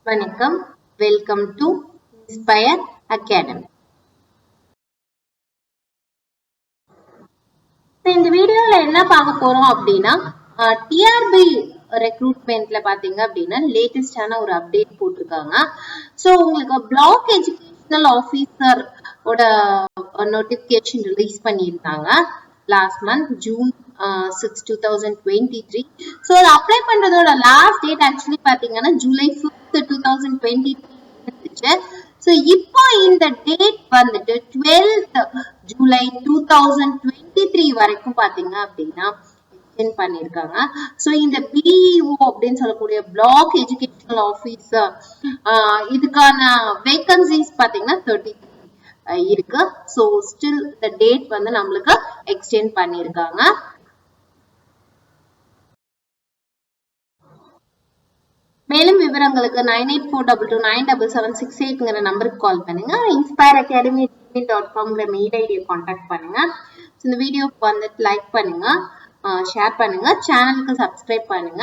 வணக்கம், welcome to inspire academy. இந்த வீடியோல என்ன பார்க்க போறோம் அப்படின்னா, டிஆர்பி ரெக்ரூட்மெண்ட்ல பாத்தீங்க அப்படின்னா லேட்டஸ்டான ஒரு அப்டேட் போட்டிருக்காங்க. ஸோ உங்களுக்கு பிளாக் எஜுகேஷனல் ஆஃபீஸர் ஓட நோட்டிபிகேஷன் ரிலீஸ் பண்ணியிருந்தாங்க லாஸ்ட் மந்த் ஜூன் 6, 2023. ஸோ அதை அப்ளை பண்றதோட லாஸ்ட் டேட் ஆக்சுவலி பாத்தீங்கன்னா ஜூலை 5, 2023 இருந்துச்சு. ஸோ இப்போ இந்த டேட் வந்துட்டு 12th ஜூலை 2023 வரைக்கும் பாத்தீங்க அப்படின்னா எக்ஸ்டெண்ட் பண்ணிருக்காங்க. ஸோ இந்த பிஇஓ அப்படின்னு சொல்லக்கூடிய பிளாக் எஜுகேஷனல் ஆஃபீஸர் இதுக்கான வேகன்சிஸ் பாத்தீங்கன்னா 33 இருக்கு. ஸோ ஸ்டில் இந்த டேட் வந்து நம்மளுக்கு எக்ஸ்டெண்ட் பண்ணிருக்காங்க. மேலும் விவரங்களுக்கு 9842297768 நம்பருக்கு கால் பண்ணுங்க. inspireacadamii.com மெயில் ஐடியை கான்டாக்ட் பண்ணுங்க. இந்த வீடியோக்கு வந்துட்டு லைக் பண்ணுங்க, ஷேர் பண்ணுங்க, சேனலுக்கு சப்ஸ்கிரைப் பண்ணுங்க.